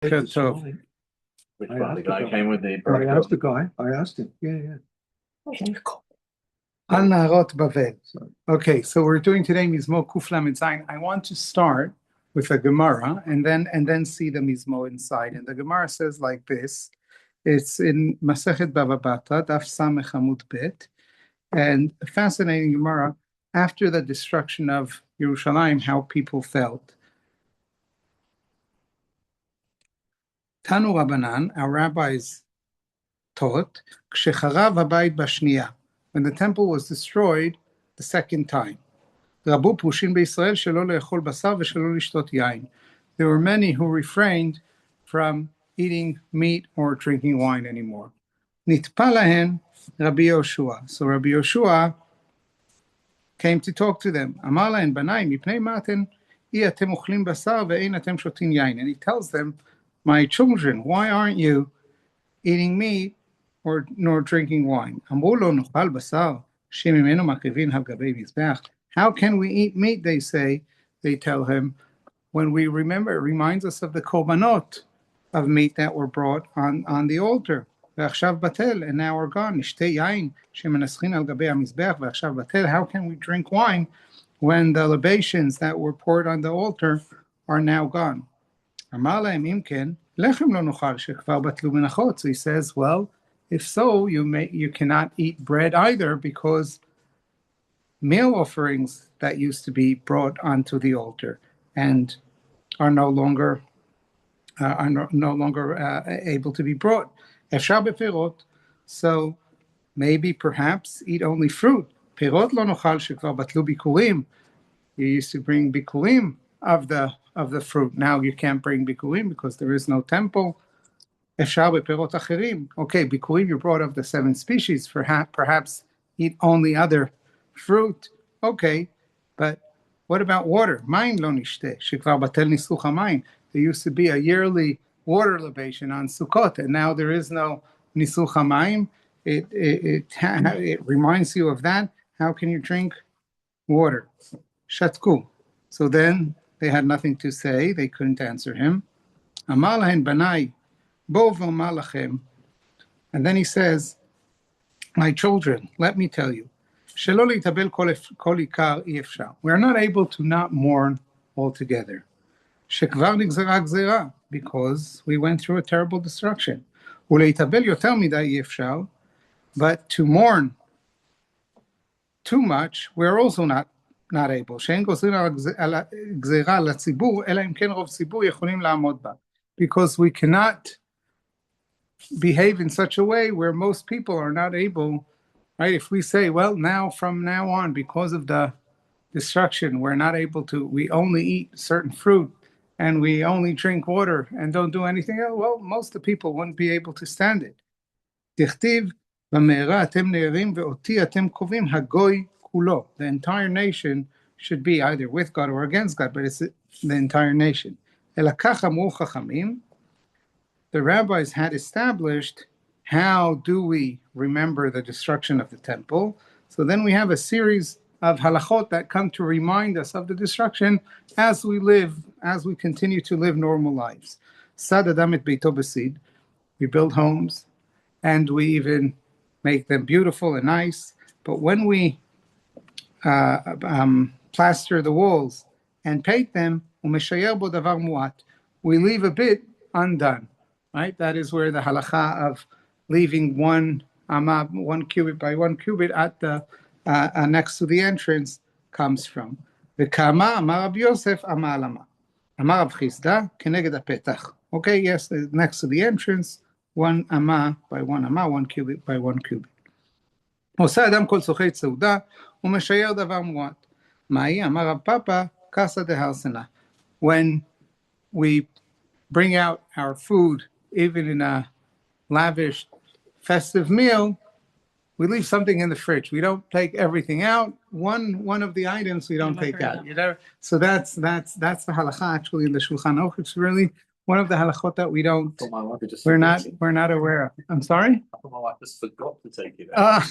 Good, so Which one? The guy came with the I asked the guy. I asked him. Yeah. Al Naharot Bavel. Okay, so we're doing today Mizmor Kuf Lamed Zayin. I want to start with a Gemara and then see the Mizmor inside. And the Gemara says like this. It's in Masechet Bava Batra, Daf Samech Amud Bet, and a fascinating Gemara after the destruction of Yerushalayim, how people felt. Tanu Rabbanan, our rabbis taught, Kshecharav habayit bashniya, when the temple was destroyed the second time. Rabu pushin beYisrael shelo le'echol basar v'shelo lishtot yain. There were many who refrained from eating meat or drinking wine anymore. Nitpa lahen Rabbi Yoshua. So Rabbi Yoshua came to talk to them. Amar lahen banai mipnei maten I atem ochlim basar ve'ein atem shotin yain. And he tells them, my children, why aren't you eating meat or nor drinking wine? Amru lo nochal basar shemimenu makrivin al gabei mizbeach. How can we eat meat, they say, they tell him, when we remember, it reminds us of the korbanot of meat that were brought on the altar. ועכשיו בטל, and now we're gone. נשתה יין שמנסחין על גבי המזבח ועכשיו בטל. How can we drink wine when the libations that were poured on the altar are now gone? אמר להם, אם כן, לחם לא נאכל שכבר בטלו מנחות. So he says, well, if so, you cannot eat bread either, because meal offerings that used to be brought onto the altar and are no longer able to be brought. אפשר בפירות, so maybe perhaps eat only fruit. פירות לא נאכל שכבר בטלו ביקורים. You used to bring bikurim of the fruit. Now you can't bring bikurim because there is no temple. אפשר בפירות אחרים. Okay, bikurim you brought of the 7 species. Perhaps eat only other fruit. Okay, but what about water? מים לא נשתה, שכבר בטל ניסוך המים. There used to be a yearly water libation on Sukkot, and now there is no nisuch hamayim. It reminds you of that. How can you drink water? Shatku. So then they had nothing to say. They couldn't answer him. Amar lahen banai, bo v'omar lachem. And then he says, my children, let me tell you, shelo leitabel kol ikar אי אפשר. We are not able to not mourn altogether. שכבר נגזרה גזירה, because we went through a terrible destruction. ולהתאבל יותר מדי אי אפשר, but to mourn too much, we're also not able. שאין גוזרים על גזירה לציבור, אלא אם כן רוב ציבור יכולים לעמוד בה. Because we cannot behave in such a way where most people are not able, right? If we say, well, from now on, because of the destruction, we're not able to, we only eat certain fruit, and we only drink water and don't do anything else, well, most of the people wouldn't be able to stand it. תכתיב, במהרה אתם נהרים ואותי אתם קובעים הגוי כולו. The entire nation should be either with God or against God, but it's the entire nation. אלא כך אמרו חכמים, the rabbis had established how do we remember the destruction of the temple. So then we have a series of halachot that come to remind us of the destruction as we continue to live normal lives. Sad adam et beito b'sid. We build homes, and we even make them beautiful and nice. But when we plaster the walls and paint them, u'meshayer bo davar muat, we leave a bit undone. Right? That is where the halacha of leaving one cubit by 1 cubit at the next to the entrance comes from. וכמה אמר רבי יוסף אמר למה. אמר רב חיסדא כנגד הפתח. Okay, yes, next to the entrance, 1 אמה by 1 אמה, 1 cubit by 1 cubit. עושה אדם כל צורכי סעודה ומשייר דבר מועט. מהי? אמר רב פאפא קסא דהרסנא. When we bring out our food, even in a lavish festive meal, we leave something in the fridge. We don't take everything out. One of the items we don't take out. So that's the halacha actually in the Shulchan Aruch. It's really one of the halachot that we're not aware of. I'm sorry? I thought my wife just forgot to take it out.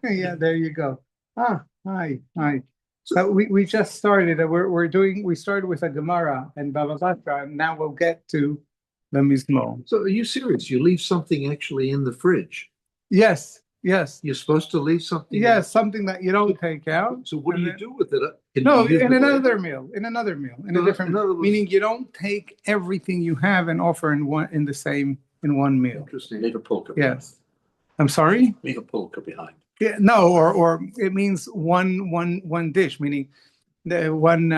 Yeah, there you go. Hi. So we just started. We started with a Gemara and Bava Batra, and now we'll get to mizmor. So are you serious? You leave something actually in the fridge? Yes. You're supposed to leave something? Yes, something that you don't take out. So what do you do with it? No, You use in it another later? meal, in a No, different, in other words- meaning you don't take everything you have and offer in one meal. Interesting. Leave a pulka behind. Yes. I'm sorry? Leave a pulka behind. Yeah, no, or it means one dish, meaning the one.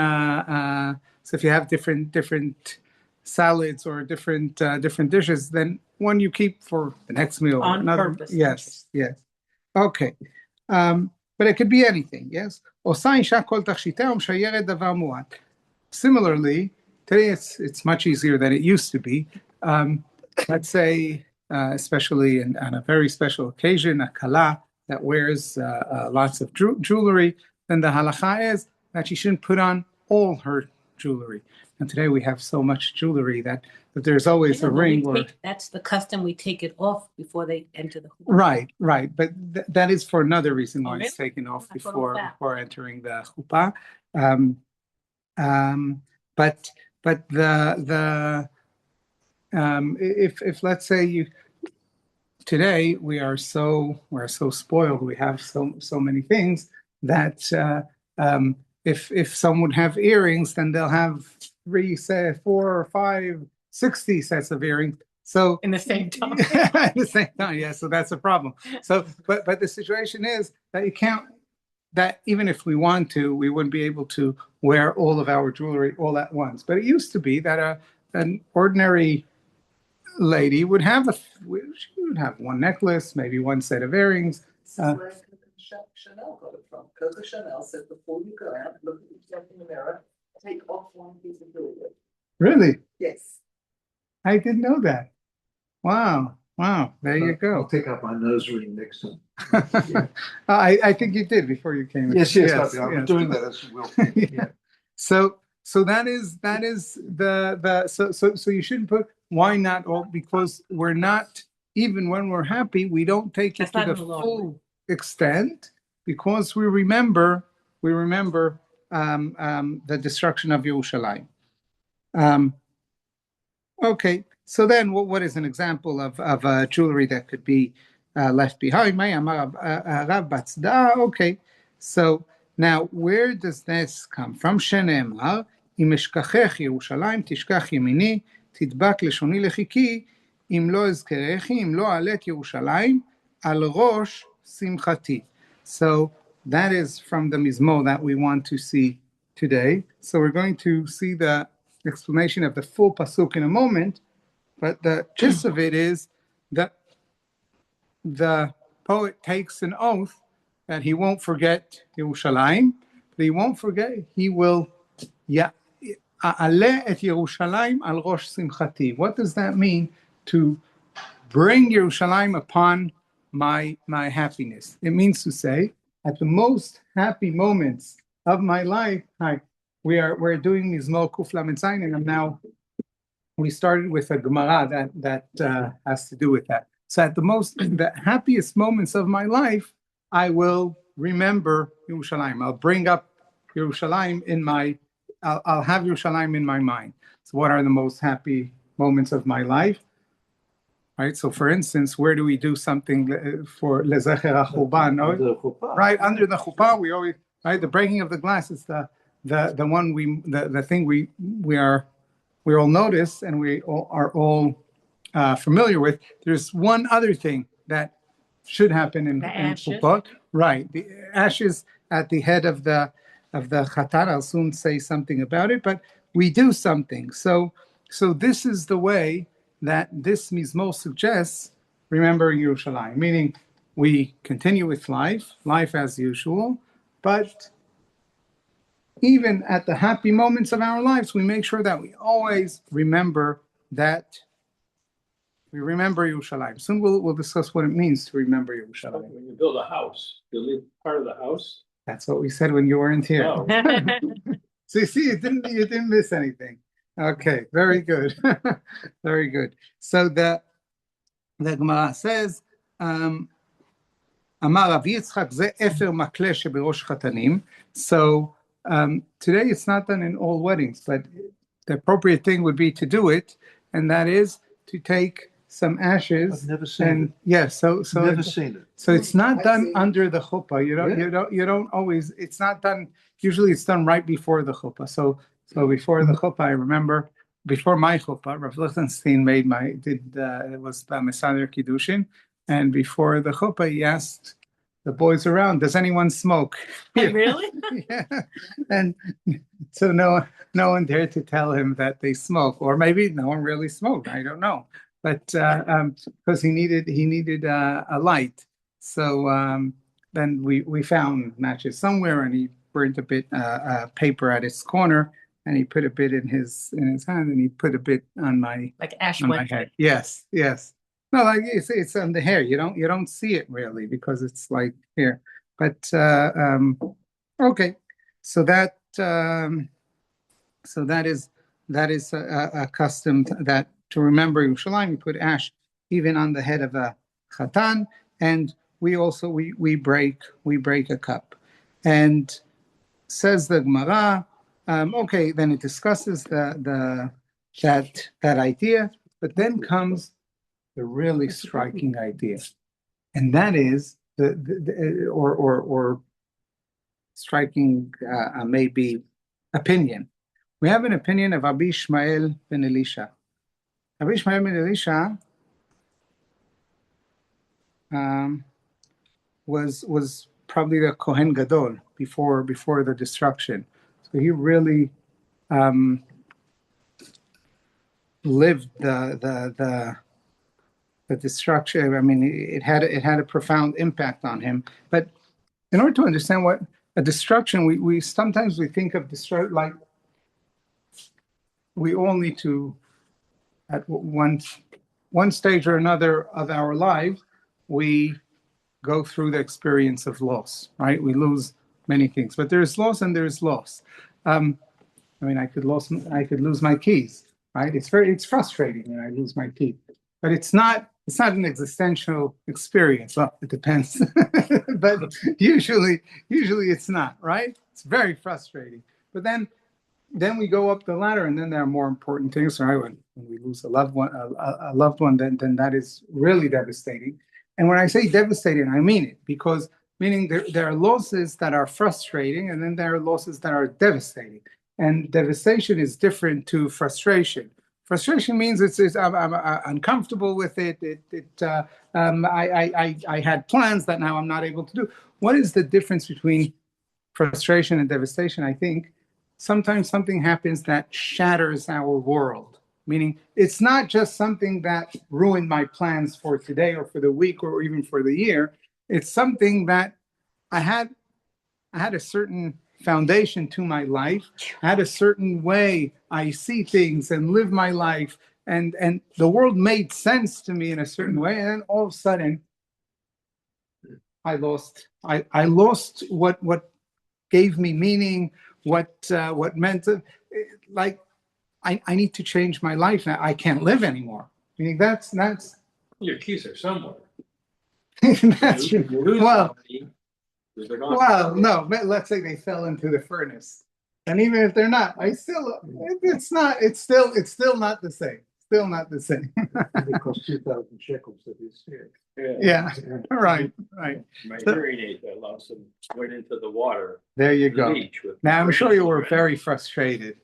So if you have different salads or different dishes, then one you keep for the next meal. On another, purpose. yes. Okay, but it could be anything. Yes. Similarly, today it's much easier than it used to be. Let's say, especially on a very special occasion, a kala that wears lots of jewelry, then the halacha is that she shouldn't put on all her jewelry. And today we have so much jewelry that there's always a ring. That's the custom. We take it off before they enter the chuppah. Right. But that is for another reason why Oh, it's really? taken off I thought it was that. before entering the chuppah. But the if let's say today we are so spoiled, we have so many things that if some would have earrings, then they'll have 3, 4, 5, 60 sets of earrings. So In the same time. at the same time, yeah. So that's a problem. So, but the situation is that you can't. That even if we want to, we wouldn't be able to wear all of our jewelry all at once. But it used to be that an ordinary lady would have one necklace, maybe one set of earrings. This is where Chanel got it from. Coco Chanel said before you go out, look at yourself in the mirror, take off one piece of jewelry. Really? Yes. I didn't know that. Wow. There you I'll go. take out my nose ring next time. I think you did before you came. Yes, I'm doing that as well. Yeah. So that is the so you shouldn't put. Why not all? Because we're not, even when we're happy, we don't take it That's to not the in the law. full extent because we remember the destruction of Yerushalayim. Okay, so then what is an example of jewelry that could be left behind? Okay, so now where does this come from? Shenemar, אם אשכחך ירושלים, תשכח ימיני, תדבק לשוני לחיקי, אם לא אזכרכי, אם לא אעלה את ירושלים, על ראש שמחתי. So that is from the mizmor that we want to see today. So we're going to see the explanation of the full pasuk in a moment, but the gist of it is that the poet takes an oath that he won't forget Yerushalayim, but he won't forget, he will אעלה את ירושלים על ראש שמחתי. What does that mean? To bring Yerushalayim upon my happiness. It means to say, at the most happy moments of my life, we're doing Mizmor Kuf Lamed Zayin, and we started with a Gemara that has to do with that. So at the happiest moments of my life, I will remember Yerushalayim. I'll bring up Yerushalayim I'll have Yerushalayim in my mind. So what are the most happy moments of my life? Right. So for instance, where do we do something for lezecher hachurban? Right under the chuppah, we always the breaking of the glass is the thing we all notice and we are all familiar with. There's one other thing that should happen in chuppah. Right, the ashes at the head of the Chatan. I'll soon say something about it, but we do something. So this is the way that this mizmor suggests remembering Yerushalayim, meaning we continue with life as usual, but even at the happy moments of our lives, we make sure that we always remember that we remember Yerushalayim. Soon we'll discuss what it means to remember Yerushalayim. When you build a house, you leave part of the house. That's what we said when you weren't here. Oh. So you see, you didn't miss anything. Okay, very good. Very good. So the Gemara says, Amar Rav Yitzchak ze efer makle sheberosh chatanim. So today it's not done in all weddings, but the appropriate thing would be to do it, and that is to take some ashes. I've never seen And it. yes, so Never seen it. so it's not I've done seen it. under the chuppah. You don't always. It's not done. Usually, it's done right before the chuppah. So before the chuppah, I remember before my chuppah, Rav Lichtenstein it was the Mesader Kiddushin, and before the chuppah, he asked the boys around, "Does anyone smoke?" Really? Yeah, and so no one dared to tell him that they smoke, or maybe no one really smoked. I don't know, but because he needed a light, so then we found matches somewhere, and he burnt a bit paper at its corner, and he put a bit in his hand, and he put a bit on my Like ash on my went. head. Yes. No, like it's on the hair. You don't see it really because it's like here. But okay, so that is a custom that to remember Yerushalayim. You put ash even on the head of a chatan, and we also we break a cup, and says the Gemara. Okay, then it discusses that idea, but then comes the really striking idea, and that is or striking maybe opinion. We have an opinion of Rabbi Ishmael ben Elisha. Rabbi Ishmael ben Elisha was probably the Kohen Gadol before the destruction. So he really lived the destruction. I mean, it had a profound impact on him. But in order to understand what a destruction, we sometimes we think of destruction like we all need to, at one stage or another of our lives, we go through the experience of loss, right? We lose many things, but there's loss and there's loss. I mean, I could lose my keys, right? It's frustrating when I lose my keys, but it's not an existential experience. Well, it depends, but usually it's not, right? It's very frustrating. But then we go up the ladder, and then there are more important things, right? When we lose a loved one, then that is really devastating. And when I say devastating, I mean it, because meaning there are losses that are frustrating, and then there are losses that are devastating. And devastation is different to frustration. Frustration means I'm uncomfortable with it. I had plans that now I'm not able to do. What is the difference between frustration and devastation? I think sometimes something happens that shatters our world. Meaning, it's not just something that ruined my plans for today or for the week or even for the year. It's something that I had a certain foundation to my life. I had a certain way I see things and live my life, and the world made sense to me in a certain way. And then all of a sudden, I lost what gave me meaning, what meant like. I need to change my life now. I can't live anymore. I mean, that's Your keys are somewhere. that's You lose well, somebody, they're gone. well, no. Let's say they fell into the furnace, and even if they're not, it's still not the same. Still not the same. It costs 2,000 shekels at this here. Yeah. Right. My So- hearing aid that lost them went into the water. There you the go. beach with Now I'm sure you were rain. very frustrated.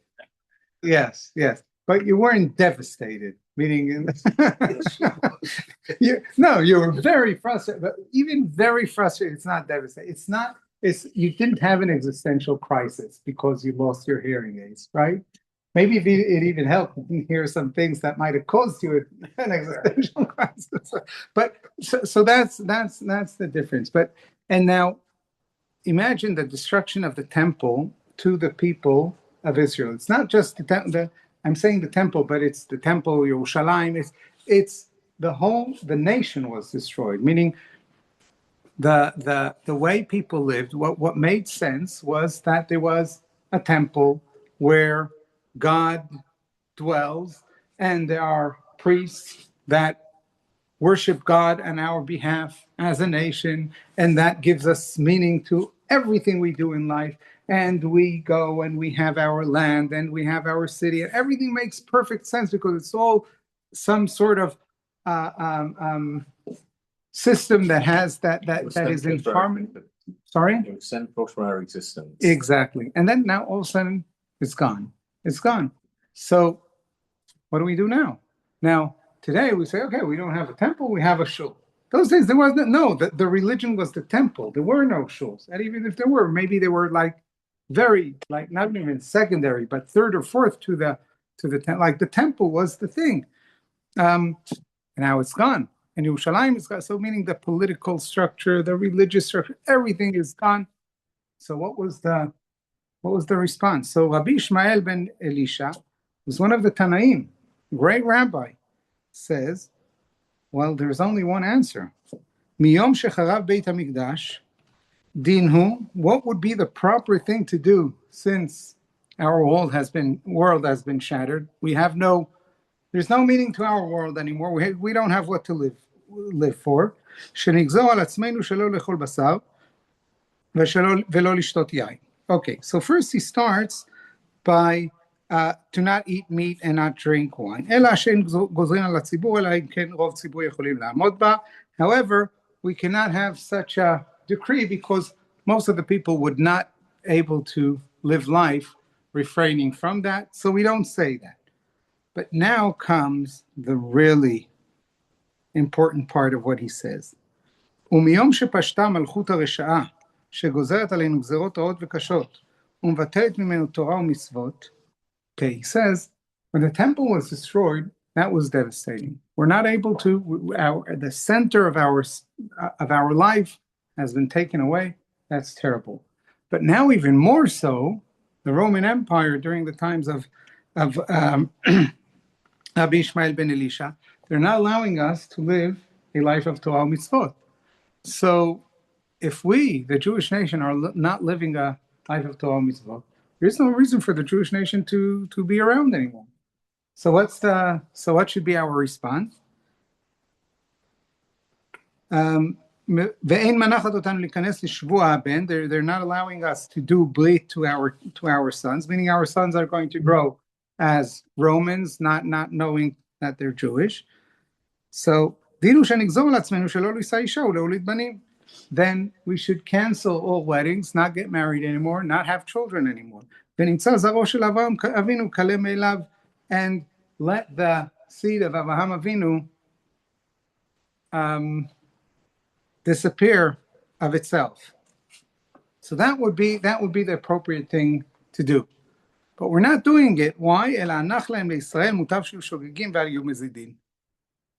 Yes, but you weren't devastated. Meaning, you were very frustrated. But even very frustrated, it's not devastating. You didn't have an existential crisis because you lost your hearing aids, right? Maybe it even helped. You didn't hear some things that might have caused you an existential crisis. But so that's the difference. And now, imagine the destruction of the temple to the people of Israel. It's not just I'm saying the temple, but it's the temple, Yerushalayim. It's the nation was destroyed. Meaning, the way people lived, what made sense was that there was a temple where God dwells, and there are priests that worship God on our behalf as a nation, and that gives us meaning to everything we do in life. And we go and we have our land and we have our city, and everything makes perfect sense because it's all some sort of system that has that is in harmony. Sorry? It was central to our existence. Exactly. And then now all of a sudden it's gone. It's gone. So what do we do now? Now, today we say, okay, we don't have a temple, we have a shul. Those days there was the religion was the temple. There were no shuls. And even if there were, maybe they were like very, like not even secondary, but third or fourth to the temple. Like the temple was the thing. Now it's gone. And Yerushalayim is gone. So meaning the political structure, the religious structure, everything is gone. So what was the response? So Rabbi Ishmael ben Elisha was one of the Tanaim, great rabbi, says, well, there's only one answer. Miyom shecharav Beit HaMikdash, dinhu, what would be the proper thing to do since our world has been shattered? There's no meaning to our world anymore. We don't have what to live for. Shenigzor al atzmeinu shelo lechol basar velo lishtot yain. Okay, so first he starts by to not eat meat and not drink wine. However, we cannot have such a decree because most of the people would not able to live life refraining from that, so we don't say that. But now comes the really important part of what he says. ומيום שפשטה מלכות הרשעה, שגוזרת עלינו גזרות רעות וקשות, ומבטלת ממנו תורה ומצוות. Okay, he says, when the temple was destroyed, that was devastating. We're not able to, the center of our life has been taken away. That's terrible. But now even more so, the Roman Empire during the times of Rabbi Ishmael ben Elisha, they're not allowing us to live a life of Torah mitzvot. So if we, the Jewish nation, are not living a life of Torah mitzvot, there's no reason for the Jewish nation to be around anymore. So what should be our response? They're not allowing us to do brit to our sons, meaning our sons are going to grow as Romans, not knowing that they're Jewish. So then we should cancel all weddings, not get married anymore, not have children anymore. And let the seed of Avraham Avinu disappear of itself. So that would be the appropriate thing to do. But we're not doing it. Why?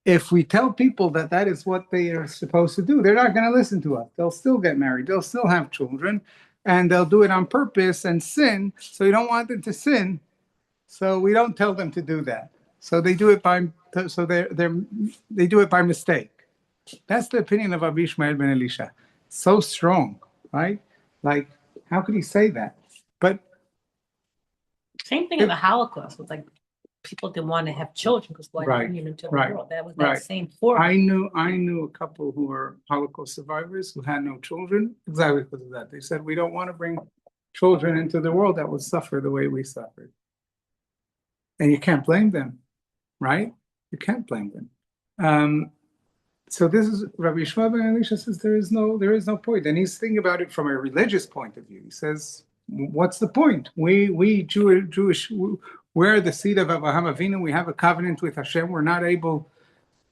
If we tell people that is what they are supposed to do, they're not going to listen to us. They'll still get married. They'll still have children. And they'll do it on purpose and sin. So you don't want them to sin. So we don't tell them to do that. So they do it by mistake. That's the opinion of Rabbi Ishmael ben Elisha. So strong, right? Like, how could he say that? But same thing in the Holocaust. It's like people didn't want to have children because why bring them into the world? That was that same form. I knew a couple who were Holocaust survivors who had no children exactly because of that. They said, we don't want to bring children into the world that would suffer the way we suffered. And you can't blame them, right? You can't blame them. So this is Rabbi Ishmael ben Elisha says there is no point, and he's thinking about it from a religious point of view. He says, what's the point? We Jewish, we're the seed of Avraham Avinu. We have a covenant with Hashem.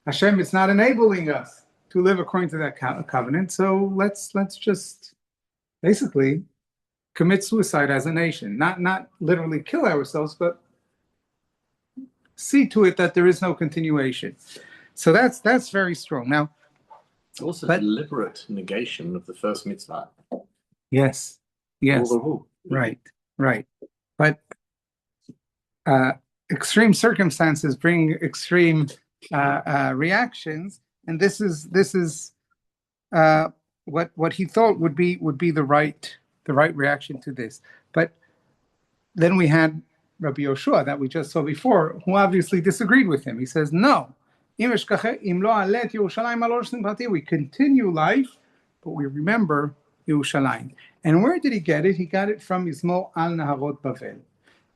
Hashem is not enabling us to live according to that covenant. So let's just basically commit suicide as a nation, not literally kill ourselves, but see to it that there is no continuation. So that's very strong. Now, it's also a deliberate negation of the first mitzvah. Yes. Right. But extreme circumstances bring extreme reactions, and this is what he thought would be the right reaction to this. But then we had Rabbi Yoshua that we just saw before, who obviously disagreed with him. He says, no. We continue life, but we remember Yerushalayim. And where did he get it? He got it from Mizmor al Nahorot Bavel.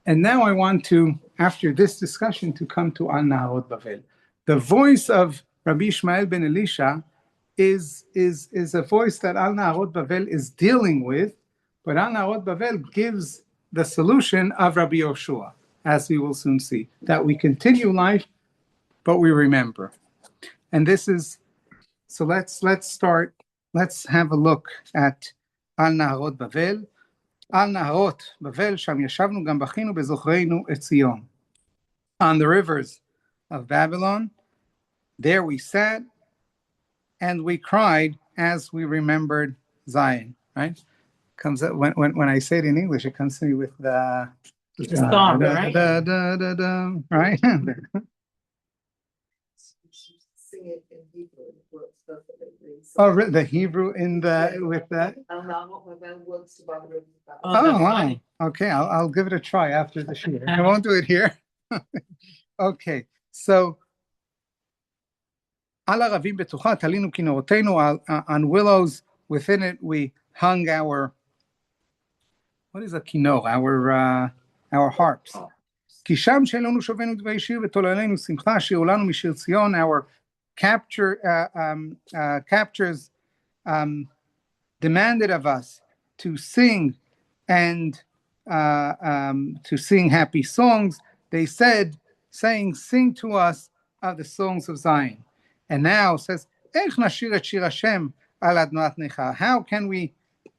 And now I want to, after this discussion, to come to al Nahorot Bavel. the voice of Rabbi Ishmael ben Elisha is a voice that Al Nahorot Bavel is dealing with, but Al Nahorot Bavel gives the solution of Rabbi Yoshua, as we will soon see, that we continue life, but we remember. And this is, so let's start, let's have a look at Al Nahorot Bavel. Al Nahorot Bavel, Sham Yashavnu Gam Bachinu Bezochreinu Et Zion. On the rivers of Babylon, there we sat and we cried as we remembered Zion. Right? Comes up when I say it in English, it comes to me with the song, right? Right? Sing it in Hebrew. It works perfectly. Oh, the Hebrew in the with that. Works to Babylon. Oh, wow. Okay, I'll give it a try after the shoot. I won't do it here. Okay, so על ערבים בטוחה תלינו כנרותינו, on willows within it we hung our, what is a kino? Our harps. כי שם שאלנו שובנו דבי שיר ותוללנו שמחה, שירו לנו משיר ציון. Our captors demanded of us to sing and to sing happy songs. They saying, sing to us of the songs of Zion. And now says, how can we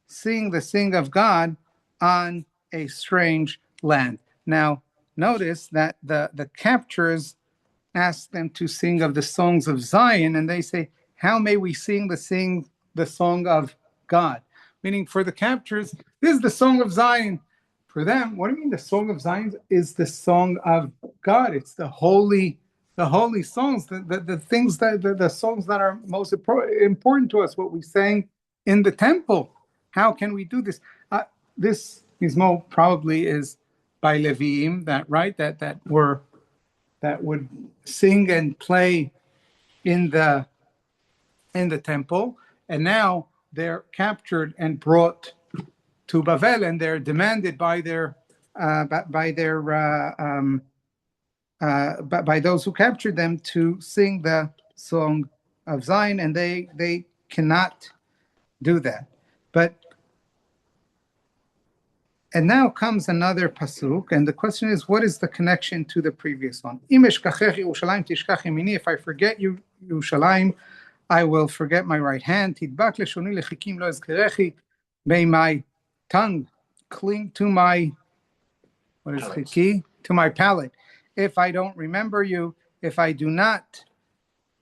sing the sing of God on a strange land? Now, notice that the captors ask them to sing of the songs of Zion, and they say, how may we sing the song of God? Meaning for the captors, this is the song of Zion. For them, what do you mean the song of Zion is the song of God? It's the holy songs, the things that the songs that are most important to us, what we sang in the temple. How can we do this? This Mizmo probably is by leYom, that would sing and play in the temple, and now they're captured and brought to Bavel, and they're demanded by those who captured them to sing the song of Zion, and they cannot do that. And now comes another pasuk, and the question is, what is the connection to the previous one? If I forget you, Yerushalayim, I will forget my right hand. May my tongue cling to my, what is chiki? To my palate. If I don't remember you, if I do not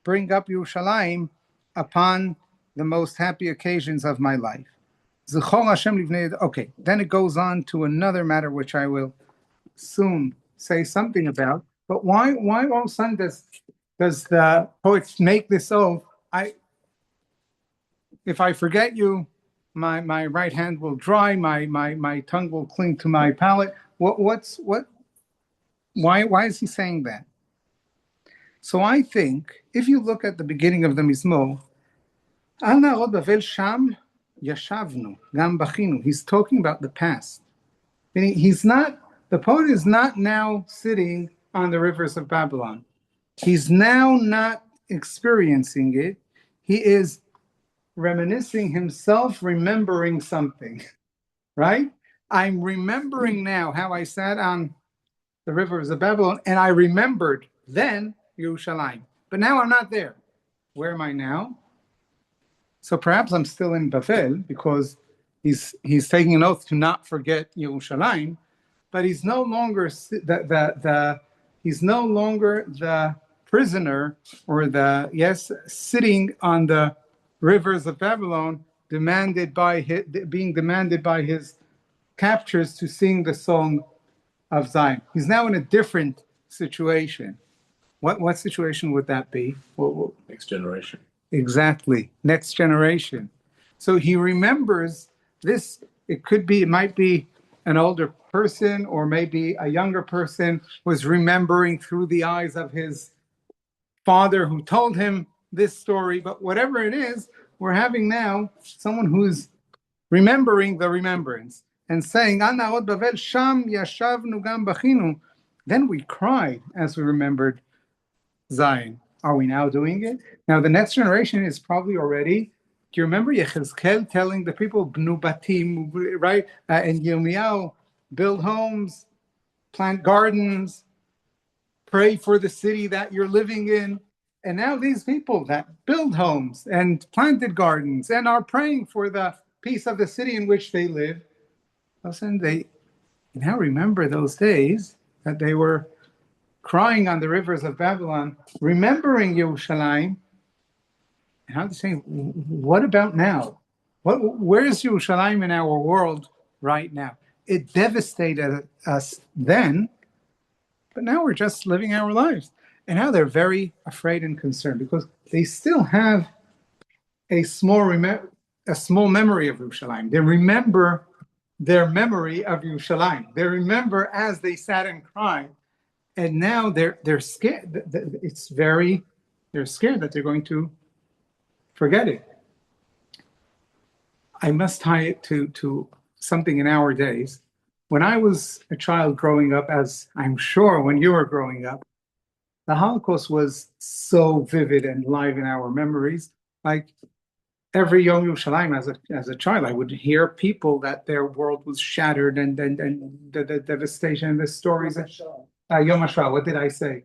bring up Yerushalayim upon the most happy occasions of my life. Okay, then it goes on to another matter which I will soon say something about. But why all of a sudden does the poets make this oath? If I forget you, my right hand will dry, my tongue will cling to my palate. Why is he saying that? So I think if you look at the beginning of the Mizmor, Al Nahorot Bavel Sham Yashavnu Gam Bachinu. He's talking about the past. Meaning the poet is not now sitting on the rivers of Babylon. He's now not experiencing it. He is reminiscing himself, remembering something, right? I'm remembering now how I sat on the rivers of Babylon, and I remembered then Yerushalayim. But now I'm not there. Where am I now? So perhaps I'm still in Bavel because he's taking an oath to not forget Yerushalayim, but he's no longer he's no longer the prisoner or sitting on the rivers of Babylon, being demanded by his captors to sing the song of Zion. He's now in a different situation. What situation would that be? Next generation. Exactly, next generation. So he remembers this. It might be an older person, or maybe a younger person was remembering through the eyes of his father who told him this story. But whatever it is, we're having now someone who's remembering the remembrance and saying, Al Nahorot Bavel Sham Yashavnu Gam Bachinu. Then we cried as we remembered Zion. Are we now doing it? Now the next generation is probably already. Do you remember Yechezkel telling the people, Bnu Batim, right? And Yirmiyahu, build homes, plant gardens, pray for the city that you're living in. And now these people that build homes and planted gardens and are praying for the peace of the city in which they live, all of a sudden they now remember those days that they were crying on the rivers of Babylon, remembering Yerushalayim. And how to say, what about now? Where's Yerushalayim in our world right now? It devastated us then, but now we're just living our lives. And now they're very afraid and concerned because they still have a small memory of Yerushalayim. They remember their memory of Yerushalayim. They remember as they sat and cried, and now they're scared. They're scared that they're going to forget it. I must tie it to something in our days. When I was a child growing up, as I'm sure when you were growing up, the Holocaust was so vivid and live in our memories. Like every Yom Yerushalayim as a child, I would hear people that their world was shattered and the devastation and the stories. Yom HaShoah, what did I say?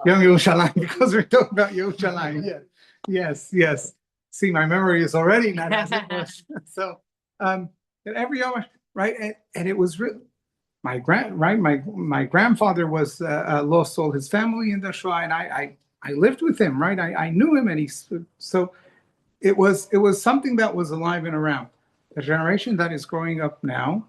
Yom Yerushalayim, because we're talking about Yerushalayim. Yeah. Yes. See, my memory is already not as it was. So, every Yom, right? And it was really, my grandfather was lost all his family in the Shoah, and I lived with him, right? I knew him, and so it was something that was alive and around. The generation that is growing up now,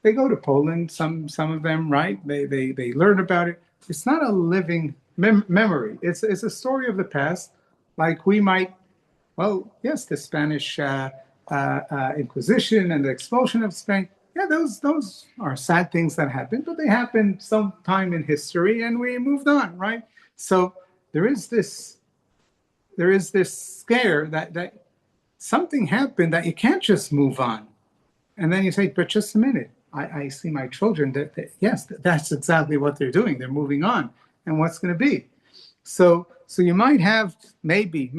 they go to Poland. Some of them, right? They learn about it. It's not a living memory. It's a story of the past, like we might. Well, yes, the Spanish Inquisition and the expulsion of Spain. Yeah, those are sad things that happened, but they happened sometime in history, and we moved on, right? So there is this scare that something happened that you can't just move on, and then you say, but just a minute, I see my children that yes, that's exactly what they're doing. They're moving on, and what's going to be? So you might have maybe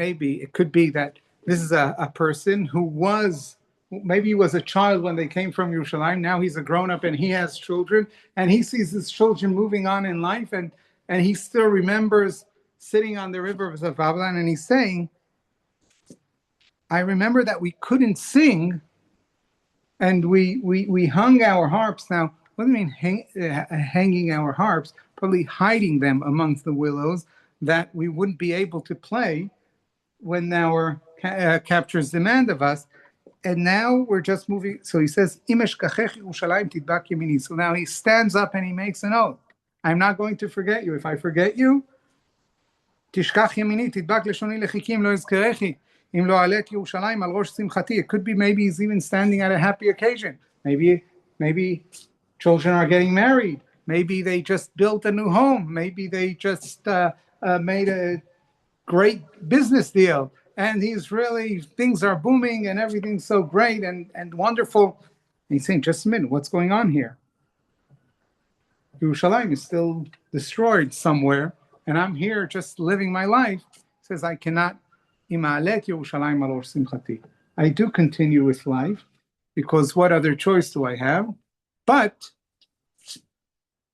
it could be that this is a person who was. Maybe he was a child when they came from Yerushalayim. Now he's a grown-up and he has children, and he sees his children moving on in life, and he still remembers sitting on the rivers of Babylon, and he's saying, I remember that we couldn't sing, and we hung our harps. Now, what do you mean hanging our harps? Probably hiding them amongst the willows, that we wouldn't be able to play when our captors demand of us. And now we're just moving. So he says, so now he stands up and he makes an oath. I'm not going to forget you. If I forget you, it could be maybe he's even standing at a happy occasion. Maybe children are getting married. Maybe they just built a new home. Maybe they just made a great business deal. And things are booming and everything's so great and wonderful. And he's saying, just a minute, what's going on here? Yerushalayim is still destroyed somewhere, and I'm here just living my life. He says, I cannot, I do continue with life, because what other choice do I have? But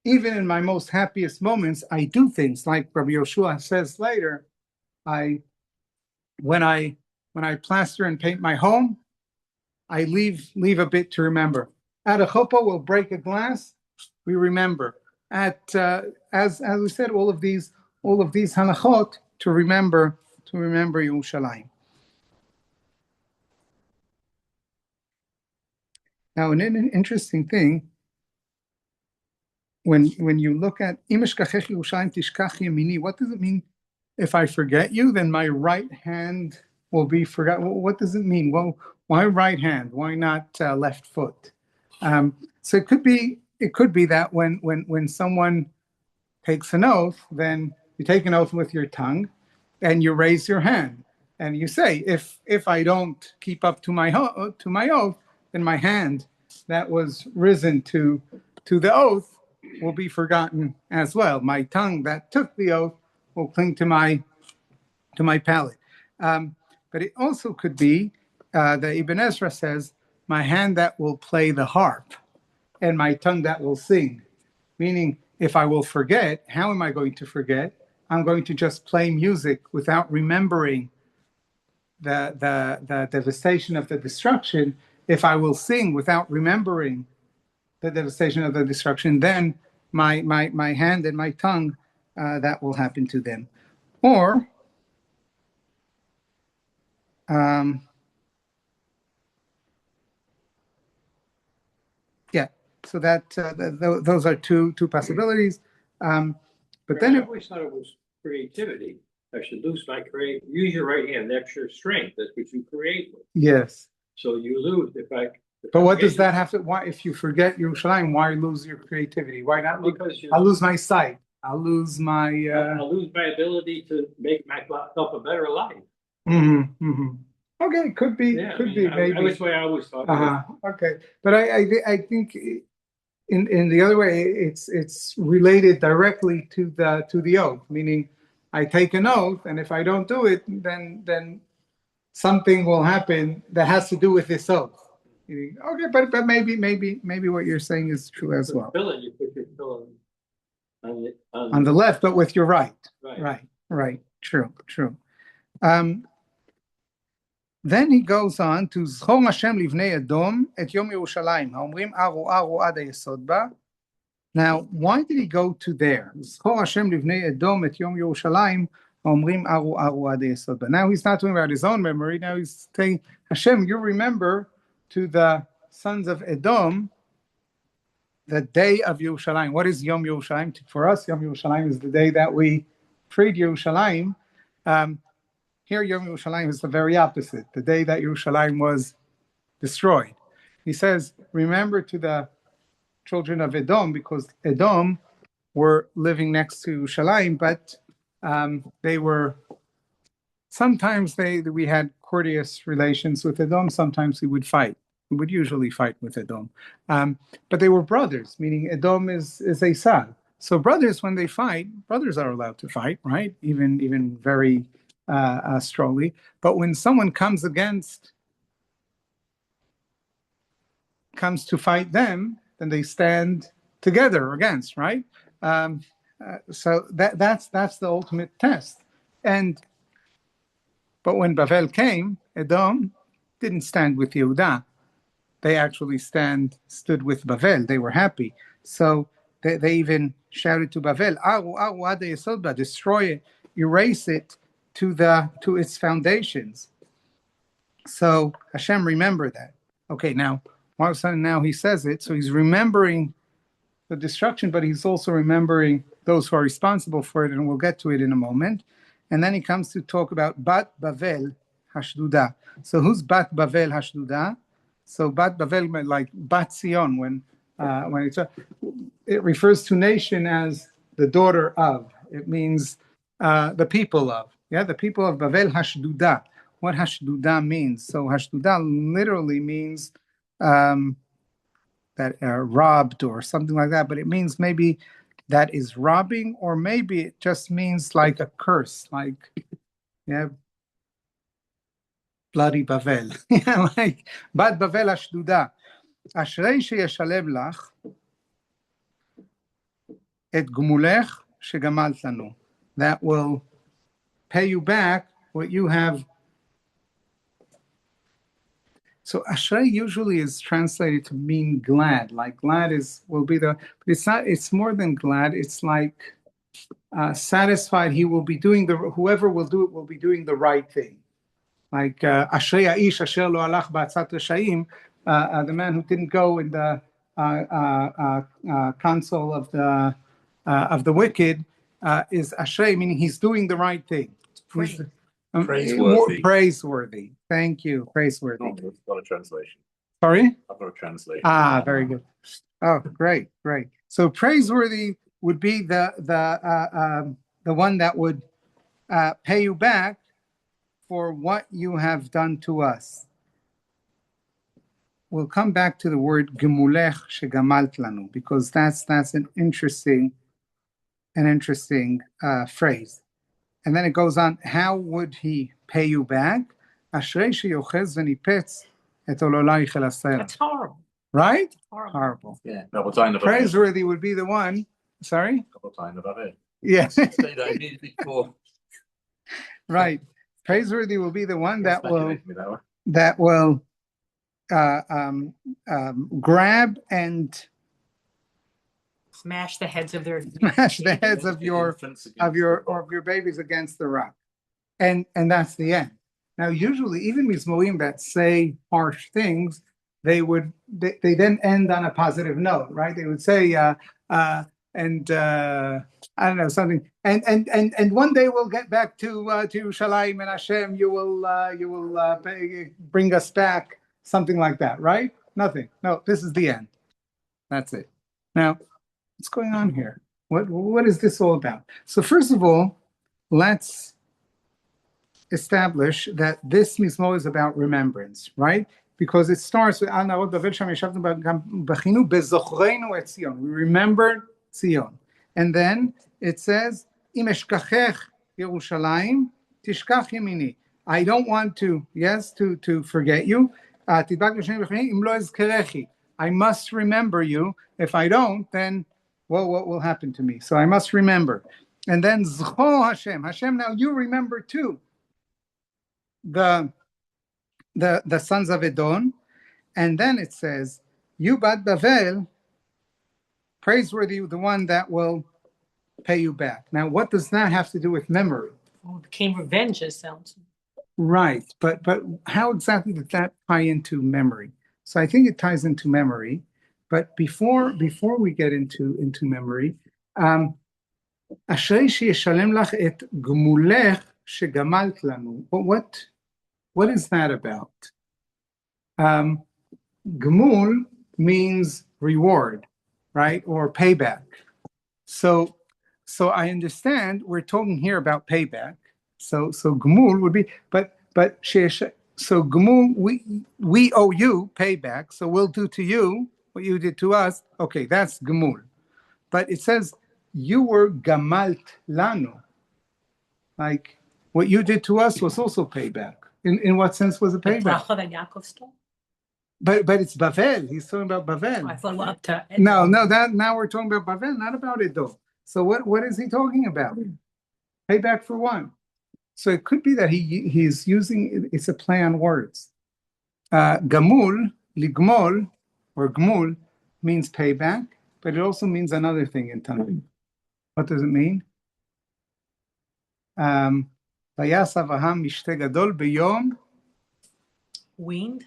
even in my most happiest moments, I do things like Rabbi Yoshua says later, when I plaster and paint my home, I leave a bit to remember. At a chuppah, we'll break a glass. We remember. As we said, all of these halachot to remember Yerushalayim. Now, an interesting thing, when you look at what does it mean? If I forget you, then my right hand will be forgotten. What does it mean? Well, why right hand? Why not left foot? So it could be that when someone takes an oath, then you take an oath with your tongue, and you raise your hand, and you say, if I don't keep up to my oath, then my hand that was risen to the oath will be forgotten as well. My tongue that took the oath will cling to my to my palate. But it also could be, the Ibn Ezra says, my hand that will play the harp and my tongue that will sing. Meaning, if I will forget, how am I going to forget? I'm going to just play music without remembering the devastation of the destruction. If I will sing without remembering the devastation of the destruction, then my hand and my tongue, that will happen to them. Or, so that those are two possibilities. But then I always thought it was creativity. I should use your right hand. That's your strength. That's what you create with. Yes. So you lose But what does that have to? Why, if you forget Yerushalayim, why lose your creativity? Why not? Because I'll lose my sight. I'll lose my. I'll lose my ability to make myself a better life. Okay, could be, maybe. That's the way I always thought. Okay, but I think in the other way, it's related directly to the oath. Meaning, I take an oath, and if I don't do it, then something will happen that has to do with this oath. Okay, but maybe what you're saying is true as well. You put your pillow on the left, but with your right. Right. True. Then he goes on to Zchor Hashem livnei Edom et Yom Yerushalayim haomrim aru aru ad hayesod ba. Now, why did he go to there? Zchor Hashem livnei Edom et Yom Yerushalayim haomrim aru aru ad hayesod ba. Now he's not talking about his own memory. Now he's saying, Hashem, you remember to the sons of Edom the day of Yerushalayim. What is Yom Yerushalayim? For us, Yom Yerushalayim is the day that we freed Yerushalayim. Here, Yom Yerushalayim is the very opposite, the day that Yerushalayim was destroyed. He says, remember to the children of Edom, because Edom were living next to Yerushalayim, but they were, sometimes we had courteous relations with Edom, sometimes we would fight. We would usually fight with Edom. But they were brothers, meaning Edom is Esau. So brothers, when they fight, brothers are allowed to fight, right? Even very strongly. But when someone comes to fight them, then they stand together against, right? So that's the ultimate test. But when Bavel came, Edom didn't stand with Yehuda. They actually stood with Bavel. They were happy. So they even shouted to Bavel, Aru, Aru, ad hayesod ba, destroy it, erase it to its foundations. So Hashem remembered that. Okay, now all of a sudden now he says it, so he's remembering the destruction, but he's also remembering those who are responsible for it, and we'll get to it in a moment. And then he comes to talk about Bat Bavel Hashduda. So who's Bat Bavel Hashduda? So Bat Bavel, like Bat Zion, when it refers to nation as the daughter of. It means the people of. Yeah, the people of Bavel Hashduda. What Hashduda means? So Hashduda literally means that robbed or something like that, but it means maybe that is robbing, or maybe it just means like a curse, like, yeah, bloody Bavel. Yeah, like Bat Bavel Hashduda. Ashrei sheyeshalem lach et gumulech shegamalt lanu. That will pay you back what you have. So Ashrei usually is translated to mean glad. Like glad will be but it's not. It's more than glad. It's like satisfied. He will be doing whoever will do it will be doing the right thing. Like Ashrei ha'ish asher lo halach ba'atzat reshaim, the man who didn't go in the counsel of the wicked is Ashrei, meaning he's doing the right thing. Praiseworthy. Thank you. Praiseworthy. I've got a translation. Sorry? I've got a translation. Very good. Oh, great. So praiseworthy would be the one that would pay you back for what you have done to us. We'll come back to the word gemulech shegamalt lanu, because that's an interesting phrase. and then it goes on, how would he pay you back? Ashrei sheyochez v'nipetz et ololayich el aseret. That's horrible. Right? Horrible. Horrible. Yeah. Double-time above it. Praiseworthy would be the one. Sorry? Double-time above it. Yeah. Say that immediately before. Right. Praiseworthy will be the one that will Speculating with that one. grab and Smash the heads of their. smash the heads of your Infants against the rock. babies against the rock, and that's the end. Now, usually, even Mizmorim that say harsh things, they then end on a positive note, right? They would say, I don't know, something, and one day we'll get back to Yerushalayim and Hashem. You will bring us back, something like that, right? Nothing. No, this is the end. That's it. Now, what's going on here? What is this all about? So first of all, let's establish that this Mizmor is about remembrance, right? Because it starts with Al Nahot Bavel Sham Yeshavnu Bachinu Bezochreinu Et Zion. We remembered Zion, and then it says Im Eshkachech Yerushalayim Tishkach Yemini. I don't want to forget you. Tidbak L'Shem B'Chini Im Lo Ezkerechi. I must remember you. If I don't, then well, what will happen to me? So I must remember. And then Zcho Hashem. Hashem, now you remember too. The sons of Edom, and then it says, "You Bat Bavel, praiseworthy, the one that will pay you back." Now, what does that have to do with memory? Oh, it became revenge, it sounds. Right, but how exactly did that tie into memory? So I think it ties into memory. But before we get into memory, Ashrei sheyeshalem lach et gmulech shegamalt lanu. What is that about? Gmul means reward, right, or payback. So I understand we're talking here about payback. So gmul would be, but so gmul, we owe you payback. So we'll do to you what you did to us. Okay, that's gmul. But it says you were gamalt lanu, like what you did to us was also payback. In what sense was it payback? That Yaakov stole? But it's Bavel. He's talking about Bavel. I thought up to No, now we're talking about Bavel, not about Edom. So what is he talking about? Payback for what? So it could be that he's using, it's a play on words. Gamul, ligmol, or gmul means payback, but it also means another thing in Tanakh. What does it mean? Vayas Avraham mishte gadol b'yom. Weaned?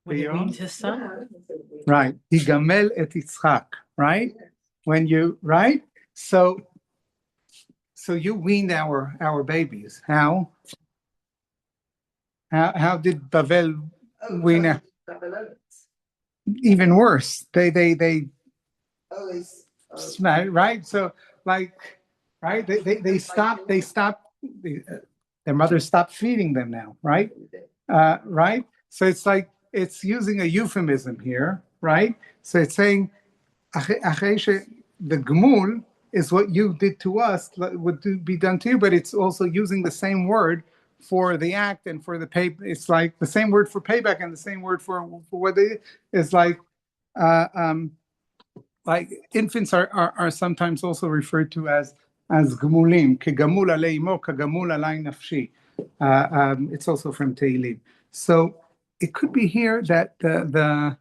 When he weaned his son? Right. Higamel et Yitzchak, right? When you, right? So you weaned our babies. How did Bavel wean? Even worse. They right? So like, right? They stopped their mother stopped feeding them now, right? Right? So it's like, it's using a euphemism here, right? So it's saying, the gmul is what you did to us, would be done to you, but it's also using the same word for the act and for the pay. It's like the same word for payback and the same word for what they is like infants are sometimes also referred to as gmulim, kegamul alei imo, kegamul alai nafshi. It's also from Tehilim. So it could be here that the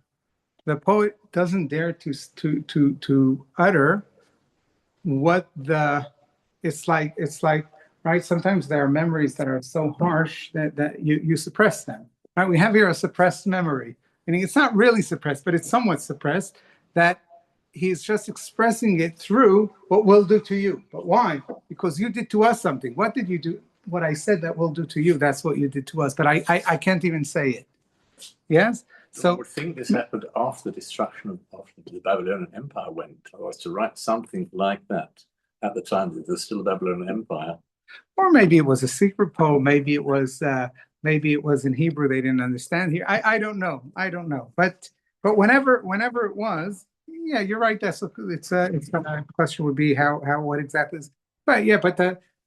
poet doesn't dare to utter what it's like, right? Sometimes there are memories that are so harsh that you suppress them, right? We have here a suppressed memory, meaning it's not really suppressed, but it's somewhat suppressed, that he's just expressing it through what we'll do to you. But why? Because you did to us something. What did you do? What I said that we'll do to you, that's what you did to us. But I can't even say it. Yes? So I would think this happened after the destruction of the Babylonian Empire went, or to write something like that at the time that there's still a Babylonian Empire. Or maybe it was a secret poem, maybe it was in Hebrew they didn't understand here. I don't know. But whenever it was, yeah, you're right. It's a question would be how what exactly is. But yeah, but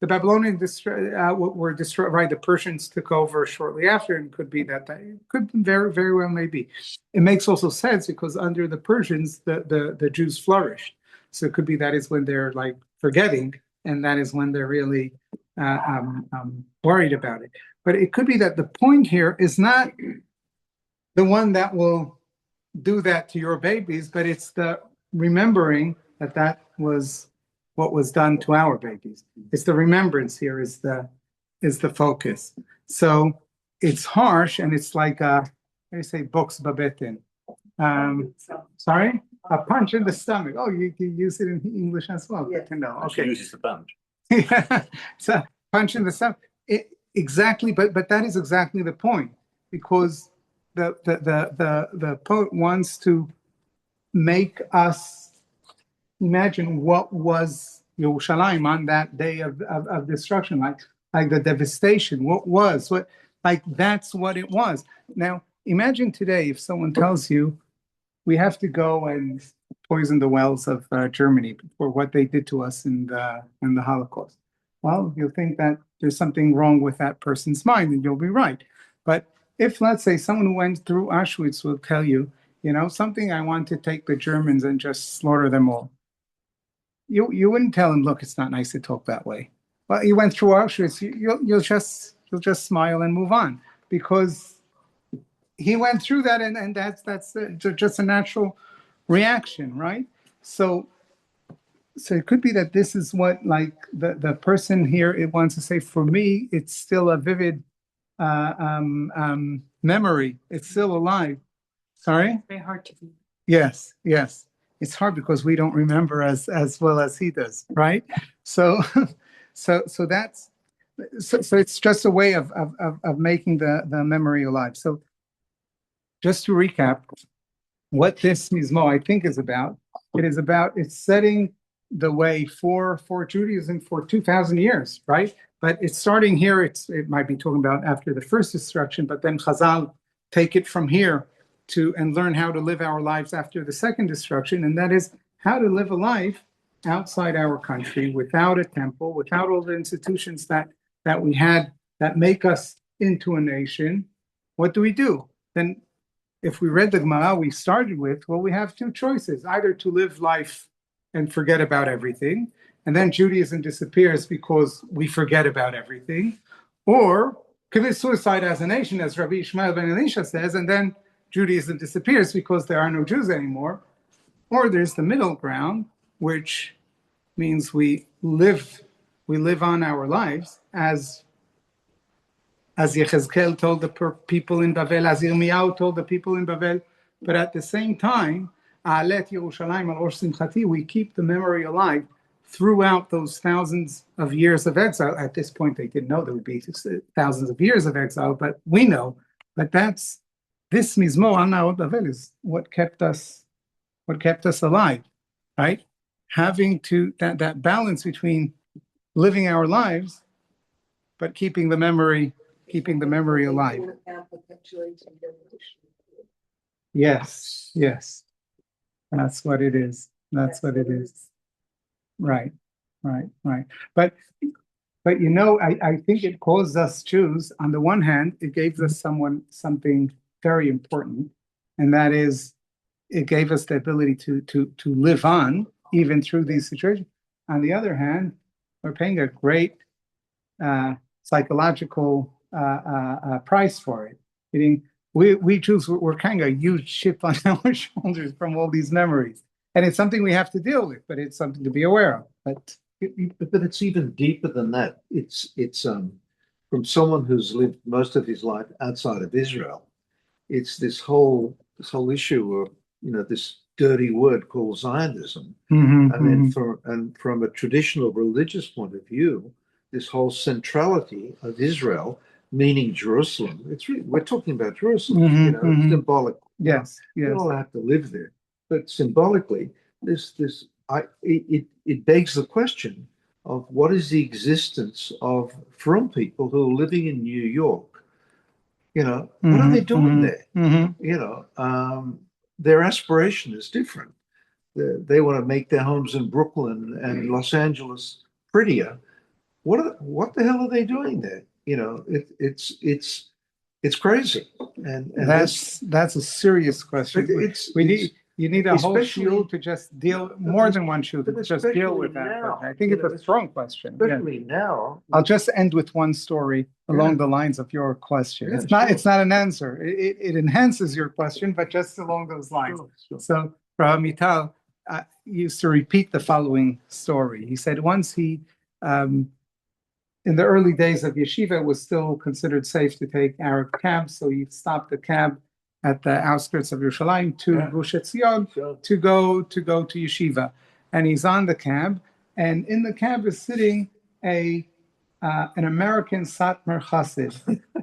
the Babylonians were destroyed, right? The Persians took over shortly after, and could be that could very, very well maybe. It makes also sense because under the Persians, the Jews flourished. So it could be that is when they're like forgetting, and that is when they're really worried about it. But it could be that the point here is not the one that will do that to your babies, but it's the remembering that that was what was done to our babies. It's the remembrance here is the focus. So it's harsh, and it's like they say box babeten. Sorry, a punch in the stomach. Oh, you use it in English as well. Yeah. Good to know. She Okay. uses the punch. Yeah, so punch in the stomach. Exactly, but that is exactly the point, because the poet wants to make us imagine what was Yerushalayim on that day of destruction, like the devastation. Like that's what it was. Now imagine today if someone tells you we have to go and poison the wells of Germany for what they did to us in the Holocaust. Well, you'll think that there's something wrong with that person's mind, and you'll be right. But if, let's say, someone who went through Auschwitz will tell you, something, I want to take the Germans and just slaughter them all. You wouldn't tell him, look, it's not nice to talk that way. Well, you went through Auschwitz, you'll just smile and move on, because he went through that, and that's just a natural reaction, right? So it could be that this is what, like, the person here, it wants to say, for me, it's still a vivid memory. It's still alive. Sorry? Very hard to read. Yes. It's hard because we don't remember as well as he does, right? So that's it's just a way of making the memory alive. So just to recap, what this Mizmo, I think, is about, it's setting the way for Judaism for 2,000 years, right? But it's starting here. It might be talking about after the first destruction, but then Chazal take it from here and learn how to live our lives after the second destruction, and that is how to live a life outside our country, without a temple, without all the institutions that we had that make us into a nation. What do? Then, if we read the Gemara we started with, well, we have two choices: either to live life and forget about everything, and then Judaism disappears because we forget about everything, or commit suicide as a nation, as Rabbi Ishmael ben Elisha says, and then Judaism disappears because there are no Jews anymore. Or there's the middle ground, which means we live on our lives as Yechezkel told the people in Bavel, as Yirmiyahu told the people in Bavel, but at the same time, A'alet Yerushalayim al Rosh Simchati, we keep the memory alive throughout those thousands of years of exile. At this point, they didn't know there would be thousands of years of exile, but we know. But this Mizmo al Nahot Bavel is what kept us alive, right? Having that balance between living our lives, but keeping the memory alive. Yes. That's what it is. Right. But I think it caused us Jews, on the one hand, it gave us something very important, and that is it gave us the ability to live on even through these situations. On the other hand, we're paying a great psychological price for it. Meaning, we Jews, we're kind of a huge chip on our shoulders from all these memories, and it's something we have to deal with. But it's something to be aware of. But it's even deeper than that. It's from someone who's lived most of his life outside of Israel. It's this whole issue of this dirty word called Zionism, and then from a traditional religious point of view, this whole centrality of Israel, meaning Jerusalem. We're talking about Jerusalem, symbolic. Yes. We all have to live there, but symbolically, it begs the question of what is the existence of from people who are living in New York. What are they doing there? Their aspiration is different. They want to make their homes in Brooklyn and Los Angeles prettier. what the hell are they doing there? You know, it's crazy. And That's a serious question. You need a whole especially- shiur to just deal, more than one shiur to But just deal with especially that. now, But I think it's a strong question. Yeah. especially now. I'll just end with one story along Yeah. the lines of your question. Yeah, It's not an answer. It enhances your question, but just along those lines. Sure. So Rav Mital used to repeat the following story. He said once he, in the early days of yeshiva, it was still considered safe to take Arab cabs, so he stopped the cab at the outskirts of Yerushalayim to Gush Etzion to go to yeshiva, and he's on the cab, and in the cab is sitting an American Satmar Chassid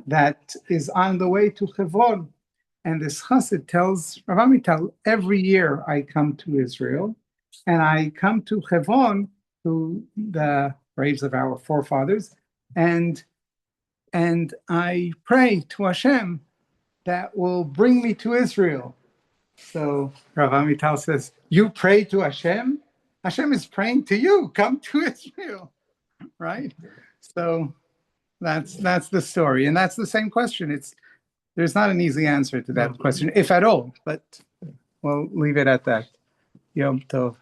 that is on the way to Hebron. And this chassid tells Rav Amital, every year I come to Israel, and I come to Hebron, to the graves of our forefathers, and I pray to Hashem that will bring me to Israel. So Rav Amital says, you pray to Hashem? Hashem is praying to you. Come to Israel, right? So that's the story, and that's the same question. There's not an easy answer to that question, if at all, but we'll leave it at that. Yom Tov.